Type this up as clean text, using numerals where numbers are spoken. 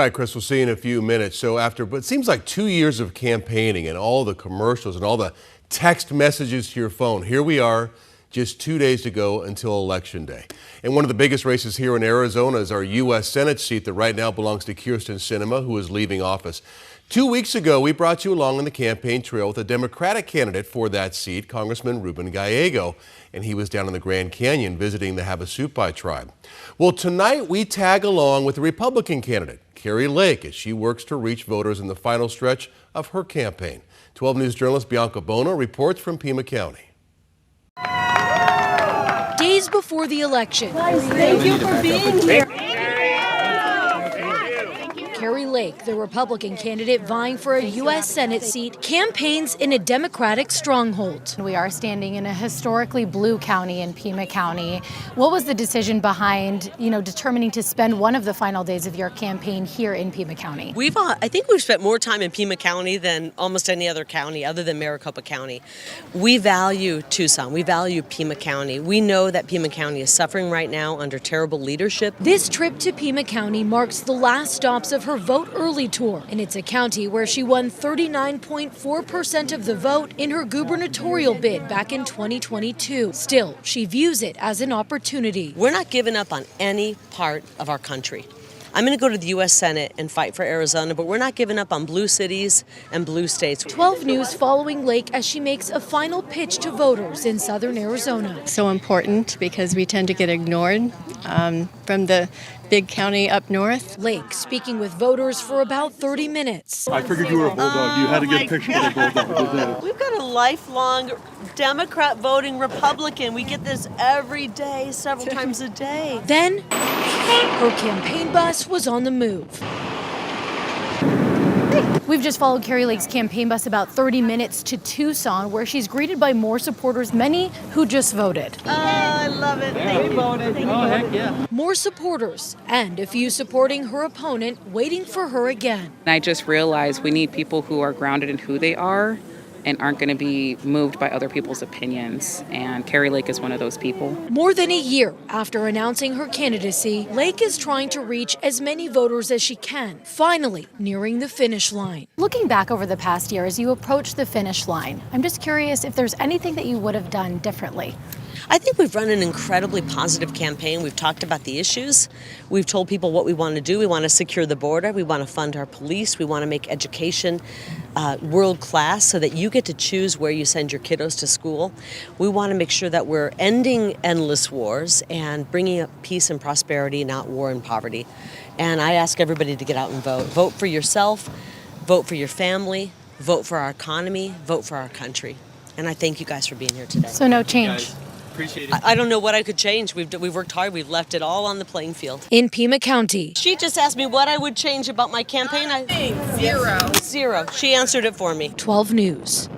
All right, Chris, we'll see you in a few minutes. So after what seems like 2 years of campaigning and all the commercials and all the text messages to your phone, here we are just 2 days to go until Election Day. And one of the biggest races here in Arizona is our U.S. Senate seat that right now belongs to Kyrsten Sinema, who is leaving office. 2 weeks ago, we brought you along on the campaign trail with a Democratic candidate for that seat, Congressman Ruben Gallego, and he was down in the Grand Canyon visiting the Havasupai tribe. Well, tonight we tag along with the Republican candidate, Kari Lake, as she works to reach voters in the final stretch of her campaign. 12 News journalist Bianca Bono reports from Pima County. Days before the election, Guys, thank you for being here. Kari Lake, the Republican candidate vying for a U.S. Senate seat, campaigns in a Democratic stronghold. We are standing in a historically blue county in Pima County. What was the decision behind, determining to spend one of the final days of your campaign here in Pima County? I think we've spent more time in Pima County than almost any other county other than Maricopa County. We value Tucson. We value Pima County. We know that Pima County is suffering right now under terrible leadership. This trip to Pima County marks the last stops of her Vote Early tour, and it's a county where she won 39.4% of the vote in her gubernatorial bid back in 2022. Still, she views it as an opportunity. We're not giving up on any part of our country. I'm going to go to the U.S. Senate and fight for Arizona, but we're not giving up on blue cities and blue states. 12 News following Lake as she makes a final pitch to voters in southern Arizona. So important because we tend to get ignored from the big county up north. Lake speaking with voters for about 30 minutes. I figured you were a bulldog. You had to get a picture with a bulldog. We've got a lifelong Democrat voting Republican. We get this every day, several times a day. Then her campaign bus was on the move. We've just followed Kari Lake's campaign bus about 30 minutes to Tucson, where she's greeted by more supporters, many who just voted. Oh, I love it. Thank you. Heck yeah. More supporters and a few supporting her opponent waiting for her again. I just realized we need people who are grounded in who they are and aren't going to be moved by other people's opinions. And Kari Lake is one of those people. More than a year after announcing her candidacy, Lake is trying to reach as many voters as she can, finally nearing the finish line. Looking back over the past year as you approach the finish line, I'm just curious if there's anything that you would have done differently. I think we've run an incredibly positive campaign. We've talked about the issues. We've told people what we want to do. We want to secure the border. We want to fund our police. We want to make education world class so that you get to choose where you send your kiddos to school. We want to make sure that we're ending endless wars and bringing up peace and prosperity, not war and poverty. And I ask everybody to get out and vote. Vote for yourself. Vote for your family. Vote for our economy. Vote for our country. And I thank you guys for being here today. So no change. Appreciate it. I don't know what I could change. We've worked hard. We've left it all on the playing field. In Pima County, She just asked me what I would change about my campaign. Zero. Zero. She answered it for me. 12 News.